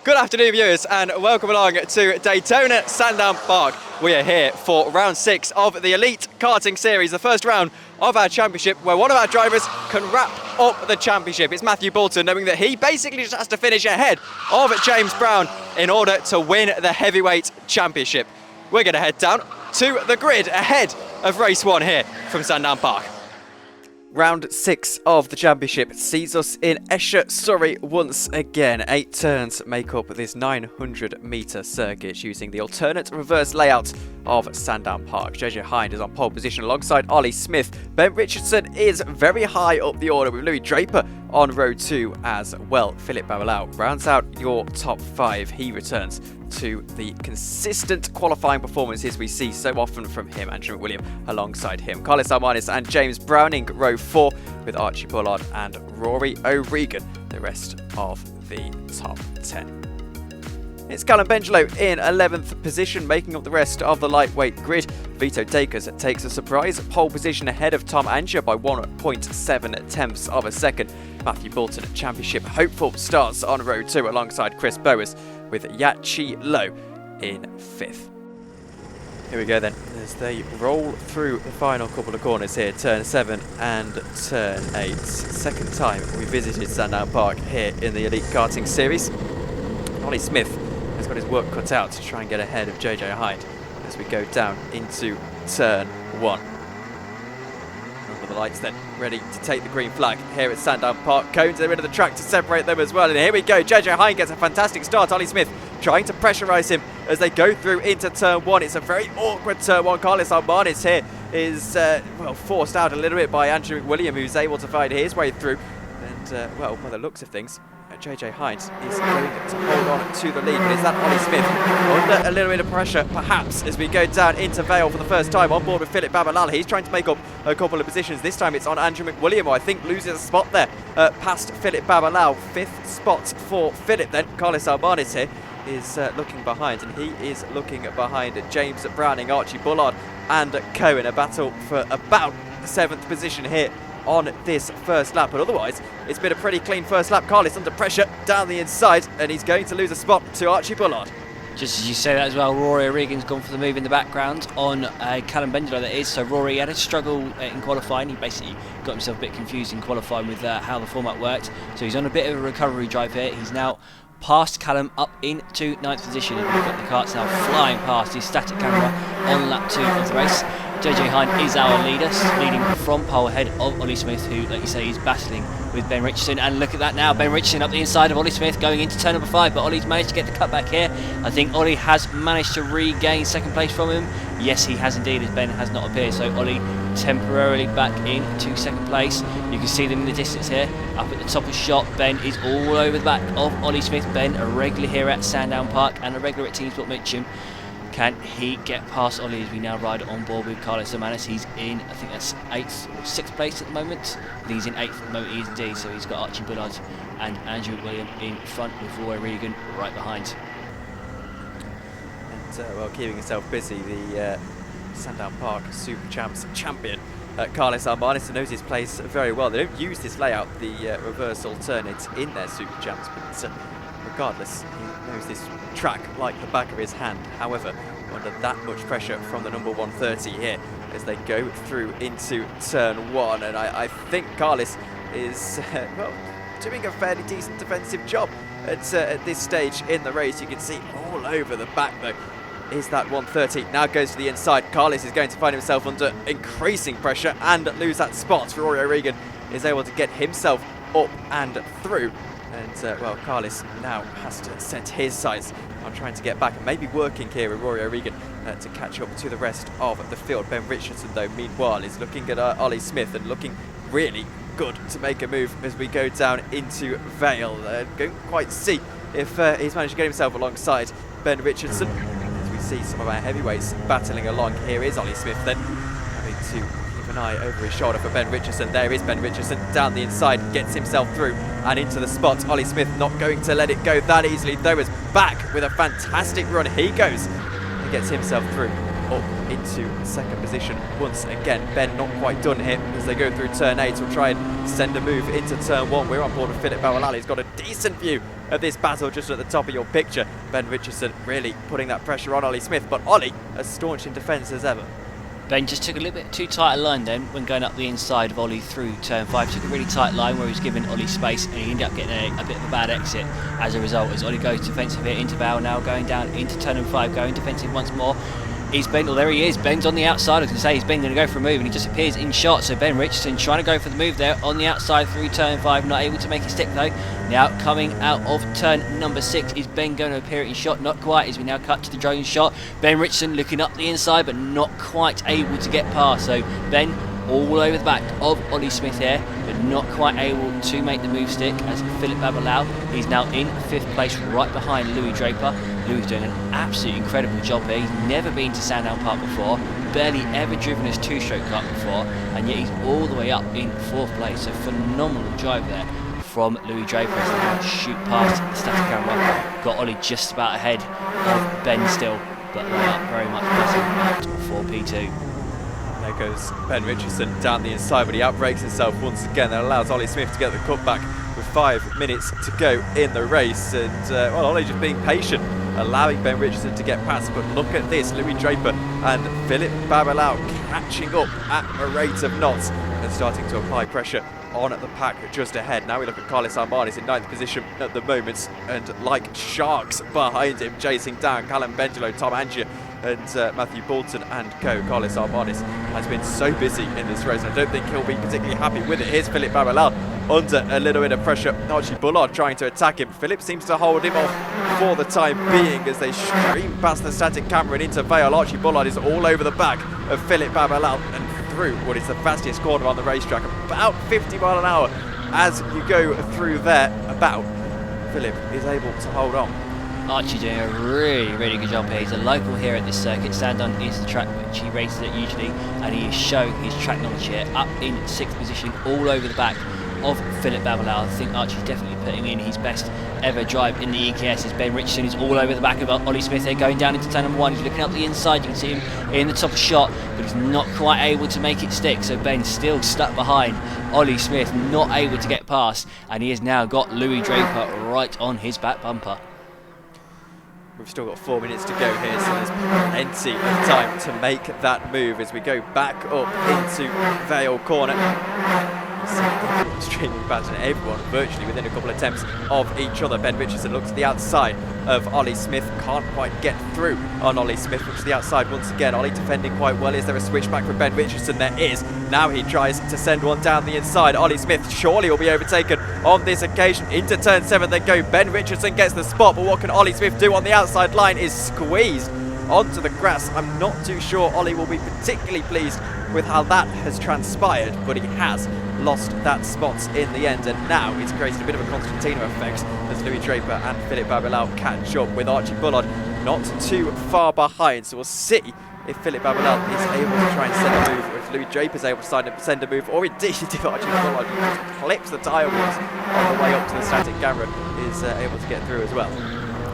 Good afternoon, viewers, and welcome along to Daytona Sandown Park. We are here for round 6 of the Elite Karting Series, the first round of our championship, where one of our drivers can wrap up the championship. It's Matthew Boulton, knowing that he basically just has to finish ahead of James Brown in order to win the heavyweight championship. We're going to head down to the grid ahead of race 1 here from Sandown Park. Round 6 of the championship sees us in Esher, Surrey once again. 8 turns make up this 900-metre circuit using the alternate reverse layout of Sandown Park. JJ Hind is on pole position alongside Ollie Smith. Ben Richardson is very high up the order with Louis Draper on row 2 as well. Philip Babalau rounds out your top 5. He returns to the consistent qualifying performances we see so often from him. Andrew McWilliam alongside him. Carlos Armanis and James Browning row 4 with Archie Bullard and Rory O'Regan the rest of the top 10. It's Callum Bengelo in 11th position, making up the rest of the lightweight grid. Vito Dacres takes a surprise pole position ahead of Tom Angier by 1.7 tenths of a second. Matthew Boulton, championship hopeful, starts on row 2 alongside Chris Bowers with Yachi Low in 5th. Here we go then, as they roll through the final couple of corners here, turn 7 and turn 8. Second time we visited Sandown Park here in the Elite Karting Series. Ollie Smith has got his work cut out to try and get ahead of JJ Hind as we go down into turn 1. The lights then ready to take the green flag here at Sandown Park. Cones at the end of the track to separate them as well, and here we go. JJ Hind gets a fantastic start. Ollie Smith trying to pressurise him as they go through into turn 1. It's a very awkward turn 1. Carlos Armanis here is forced out a little bit by Andrew McWilliam, who's able to find his way through. And by the looks of things, JJ Hind is going to hold on to the lead, but is that Ollie Smith under a little bit of pressure perhaps as we go down into Vale for the first time on board with Philip Babalal. He's trying to make up a couple of positions. This time it's on Andrew McWilliam, who I think loses a spot there past Philip Babalal. 5th spot for Philip then. Carlos Armanis here is looking behind, and he is looking behind James Browning, Archie Bullard and Cohen. A battle for about 7th position here on this first lap, but otherwise it's been a pretty clean first lap. Carlos under pressure down the inside, and he's going to lose a spot to Archie Bullard. Just as you say that as well, Rory O'Regan's gone for the move in the background on Callum Bengelo, that is. So Rory had a struggle in qualifying. He basically got himself a bit confused in qualifying with how the format worked. So he's on a bit of a recovery drive here. He's now past Callum up into 9th position, and we've got the karts now flying past his static camera on lap 2 of the race. JJ Hind is our leader, leading from pole ahead of Ollie Smith, who, like you say, is battling with Ben Richardson. And look at that now, Ben Richardson up the inside of Ollie Smith going into turn number 5, but Ollie's managed to get the cut back here. I think Ollie has managed to regain 2nd place from him. Yes, he has indeed, as Ben has not appeared. So Ollie temporarily back into 2nd place. You can see them in the distance here. Up at the top of the shot, Ben is all over the back of Ollie Smith. Ben, a regular here at Sandown Park and a regular at Team Sport Mitcham. Can he get past Ollie as we now ride on board with Carlos Armanis? He's in, I think that's 8th or 6th place at the moment. I think he's in 8th at the moment, he is indeed. So he's got Archie Bullard and Andrew McWilliam in front with Roy Regan right behind. And keeping himself busy, the Sandown Park Super Champs champion, Carlos Armanis, knows his place very well. They don't use this layout, the reverse alternate, in their Super Champs, but regardless, he knows this track like the back of his hand. However, under that much pressure from the number 130 here as they go through into turn 1, and I think Carlos is doing a fairly decent defensive job at this stage in the race. You can see all over the back though is that 130. Now goes to the inside. Carlos is going to find himself under increasing pressure and lose that spot. Rory O'Regan is able to get himself up and through. And Carlos now has to set his sights on trying to get back and maybe working here with Rory O'Regan to catch up to the rest of the field. Ben Richardson, though, meanwhile, is looking at Ollie Smith and looking really good to make a move as we go down into Vale. Don't quite see if he's managed to get himself alongside Ben Richardson. As we see some of our heavyweights battling along, here is Ollie Smith then having to keep an eye over his shoulder for Ben Richardson. There is Ben Richardson down the inside, gets himself through and into the spot. Ollie Smith not going to let it go that easily, though, is back with a fantastic run. He goes and gets himself through. up into second position once again. Ben not quite done here as they go through turn 8. Will try and send a move into turn 1. We're on board with Philip Bauerlal. He's got a decent view of this battle just at the top of your picture. Ben Richardson really putting that pressure on Ollie Smith, but Ollie as staunch in defence as ever. Ben just took a little bit too tight a line then when going up the inside of Ollie through turn 5. Took a really tight line where he was giving Ollie space, and he ended up getting a bit of a bad exit as a result. As Ollie goes defensive here into Val, now going down into turn 5, going defensive once more. Is Ben, well there he is, Ben's on the outside. I was going to say, is Ben going to go for a move, and he just appears in shot. So Ben Richardson trying to go for the move there on the outside through turn 5, not able to make it stick though. Now coming out of turn number 6, is Ben going to appear in shot? Not quite, as we now cut to the drone shot. Ben Richardson looking up the inside, but not quite able to get past. So Ben all over the back of Ollie Smith here, but not quite able to make the move stick as Philip Bauerlal. He's now in 5th place right behind Louis Draper. Louis doing an absolutely incredible job here. He's never been to Sandown Park before, barely ever driven his 2-stroke car before, and yet he's all the way up in 4th place. So phenomenal drive there from Louis Draper as they now shoot past the static camera. Got Ollie just about ahead of Ben still, but they are very much pressing out for P2. There goes Ben Richardson down the inside, but he outbrakes himself once again. That allows Ollie Smith to get the cutback with 5 minutes to go in the race. And well, Ollie just being patient, allowing Ben Richardson to get past. But look at this, Louis Draper and Philip Bauerlal catching up at a rate of knots and starting to apply pressure on at the pack just ahead. Now we look at Carlos Armanis in 9th position at the moment, and like sharks behind him, chasing down Callum Bengelo, Tom Angier and Matthew Boulton and co. Carlos Armanis has been so busy in this race, and I don't think he'll be particularly happy with it. Here's Philip Bauerlal under a little bit of pressure. Archie Bullard trying to attack him. Philip seems to hold him off for the time being as they stream past the static camera and into Vale. Archie Bullard is all over the back of Philip Bauerlal and through what is the fastest corner on the racetrack, about 50 miles an hour as you go through there. Philip is able to hold on. Archie doing a really good job here. He's a local here at this circuit. Sandown is the track which he races at usually, and he is showing his track knowledge here, up in 6th position, all over the back of Philip Bauerlal. I think Archie's definitely putting in his best ever drive in the EKS as Ben Richardson is all over the back of Ollie Smith here, going down into turn number 1. He's looking up the inside. You can see him in the top of shot, but he's not quite able to make it stick. So Ben's still stuck behind Ollie Smith, not able to get past, and he has now got Louis Draper right on his back bumper. We've still got 4 minutes to go here, so there's plenty of time to make that move as we go back up into Vale Corner. Streaming past and everyone virtually within a couple of attempts of each other. Ben Richardson looks to the outside of Ollie Smith, can't quite get through on Ollie Smith. Looks to the outside once again. Ollie defending quite well. Is there a switchback from Ben Richardson? There is. Now he tries to send one down the inside. Ollie Smith surely will be overtaken on this occasion. Into turn 7 they go. Ben Richardson gets the spot, but what can Ollie Smith do on the outside line? Is squeezed onto the grass. I'm not too sure Ollie will be particularly pleased with how that has transpired, but he has lost that spot in the end, and now it's created a bit of a Constantino effect as Louis Draper and Philip Bauerlal catch up with Archie Bullard not too far behind. So we'll see if Philip Bauerlal is able to try and send a move, or if Louis Draper is able to send a move, or indeed if Archie Bullard just clips the tyre wheels on the way up to the static camera is able to get through as well.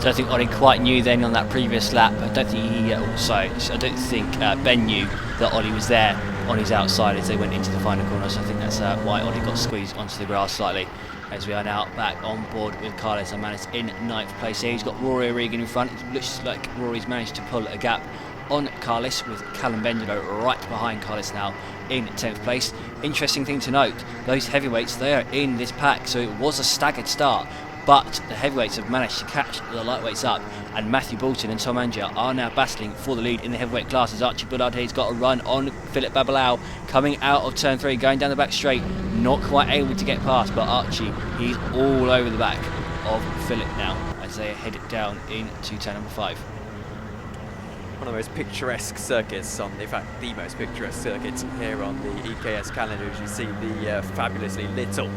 So I think Ollie quite knew then on that previous lap. I don't think Ben knew that Ollie was there on his outside as they went into the final corner. So I think that's why Ollie got squeezed onto the grass slightly. As we are now back on board with Carlos Armanis in 9th place here. He's got Rory O'Regan in front. It looks like Rory's managed to pull a gap on Carlos, with Callum Bengelo right behind Carlos now in 10th place. Interesting thing to note, those heavyweights, they are in this pack, so it was a staggered start. But the heavyweights have managed to catch the lightweights up, and Matthew Boulton and Tom Angier are now battling for the lead in the heavyweight class as Archie Bullard here has got a run on Philip Bauerlal coming out of turn 3, going down the back straight, not quite able to get past, but Archie, he's all over the back of Philip now as they head down into turn number 5. One of the most picturesque circuits in fact the most picturesque circuit here on the EKS calendar, as you see the fabulously lit up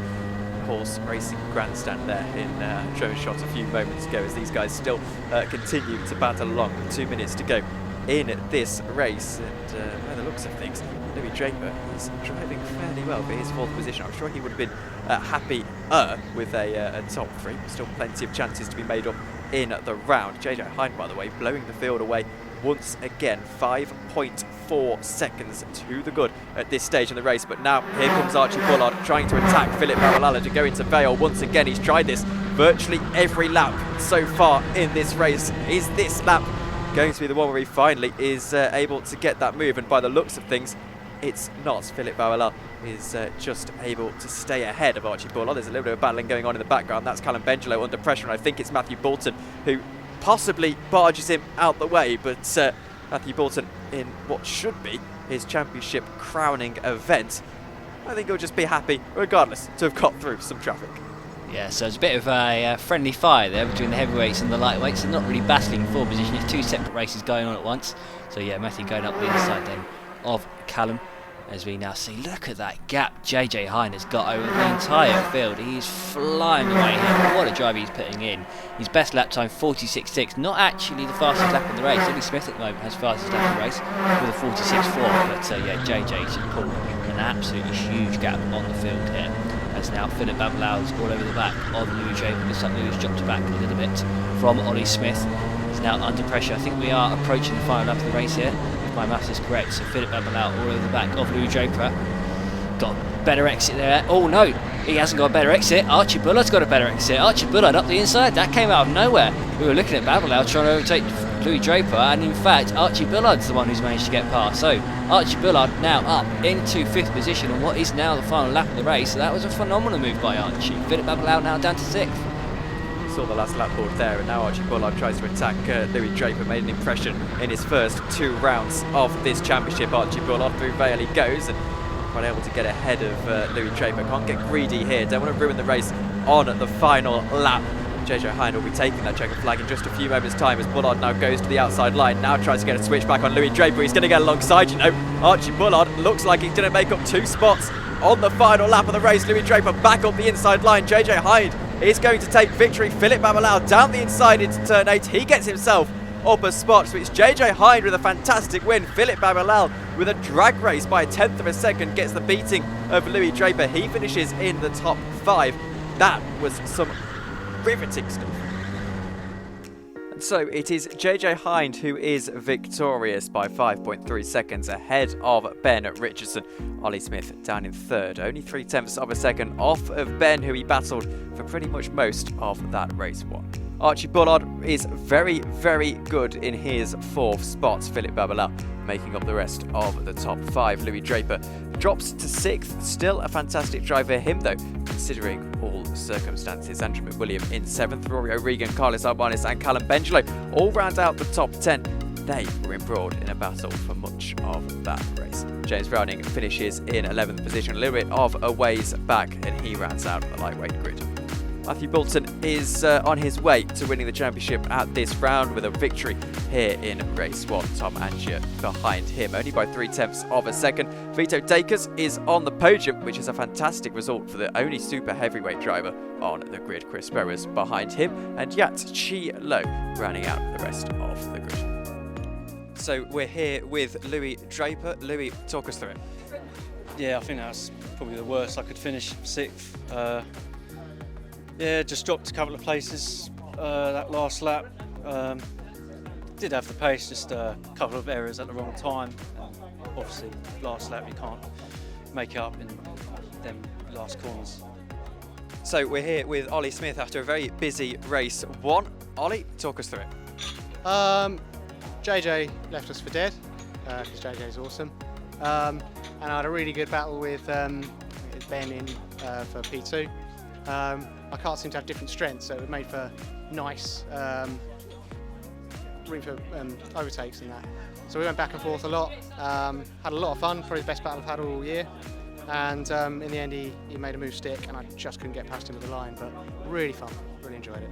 horse racing grandstand there in drone shot a few moments ago, as these guys still continue to battle along with 2 minutes to go in this race. And by the looks of things, Louis Draper is driving fairly well for his 4th position. I'm sure he would have been happier with a top 3, but still plenty of chances to be made up in the round. JJ Hind, by the way, blowing the field away once again. 5.4 seconds to the good at this stage in the race. But now here comes Archie Bullard trying to attack Philip Babalala to go into Vale. Once again, he's tried this virtually every lap so far in this race. Is this lap going to be the one where he finally is able to get that move? And by the looks of things, it's not. Philip Babalala is just able to stay ahead of Archie Bullard. There's a little bit of battling going on in the background. That's Callum Bengelo under pressure, and I think it's Matthew Boulton who possibly barges him out the way. But Matthew Boulton, in what should be his championship crowning event, I think he'll just be happy regardless to have got through some traffic. Yeah, so it's a bit of a friendly fire there between the heavyweights and the lightweights. They're not really battling for position. It's two separate races going on at once. So yeah, Matthew going up the inside then of Callum. As we now see, look at that gap JJ Hind has got over the entire field. He's flying away here. What a drive he's putting in. His best lap time 46.6, not actually the fastest lap in the race. Ellie Smith at the moment has fastest lap in the race with a 46.4. But yeah, JJ's just pulled an absolutely huge gap on the field here. As now Philip Babalala's all over the back of Louis Draper. Looks like Louis dropped back a little bit from Ollie Smith. He's now under pressure. I think we are approaching the final lap of the race here. My maths is correct. So Philip Babalala all over the back of Louis Draper. Got a better exit there. Oh no, he hasn't got a better exit. Archie Bullard's got a better exit. Archie Bullard up the inside. That came out of nowhere. We were looking at Babalala trying to overtake Louis Draper, and in fact Archie Bullard's the one who's managed to get past. So Archie Bullard now up into 5th position on what is now the final lap of the race. So that was a phenomenal move by Archie. Philip Babalala now down to 6th. Saw the last lap board there, and now Archie Bullard tries to attack Louis Draper. Made an impression in his first 2 rounds of this championship. Archie Bullard through Vale he goes, and quite able to get ahead of Louis Draper. Can't get greedy here, don't want to ruin the race on the final lap. JJ Hind will be taking that checkered flag in just a few moments time as Bullard now goes to the outside line. Now tries to get a switch back on Louis Draper. He's going to get alongside, you know. Archie Bullard looks like he's going to make up 2 spots on the final lap of the race. Louis Draper back up the inside line. JJ Hind is going to take victory. Philip Babalala down the inside into turn 8. He gets himself up a spot. So it's JJ Hind with a fantastic win. Philip Babalala with a drag race by 1/10 of a second gets the beating of Louis Draper. He finishes in the top 5. That was some riveting stuff. And so it is JJ Hind who is victorious by 5.3 seconds ahead of Ben Richardson. Ollie Smith down in 3rd, only 0.3 of a second off of Ben, who he battled for pretty much most of that race 1. Archie Bullard is very, very good in his 4th spot. Philip Babalala making up the rest of the top 5. Louis Draper drops to 6th. Still a fantastic drive for him, though, considering all the circumstances. Andrew McWilliam in 7th. Rory O'Regan, Carlos Albanis and Callum Bengelo all round out the top 10. They were embroiled in a battle for much of that race. James Browning finishes in 11th position, a little bit of a ways back, and he rounds out the lightweight grid. Matthew Boulton is on his way to winning the championship at this round with a victory here in race 1. Tom Angier behind him, only by 0.3 of a second. Vito Dacres is on the podium, which is a fantastic result for the only super heavyweight driver on the grid. Chris Berra's behind him, and Yat Chi Lo rounding out the rest of the grid. So we're here with Louis Draper. Louis, talk us through it. Yeah, I think that's probably the worst I could finish, 6th. Yeah, just dropped a couple of places that last lap. Did have the pace, just a couple of errors at the wrong time. Obviously, last lap you can't make it up in them last corners. So we're here with Ollie Smith after a very busy race 1. Ollie, talk us through it. JJ left us for dead, because JJ's awesome. And I had a really good battle with Ben in for P2. Our cars seem to have different strengths, so it made for nice room for overtakes and that. So we went back and forth a lot, had a lot of fun, probably the best battle I've had all year. And in the end he made a move stick and I just couldn't get past him with the line, but really fun, really enjoyed it.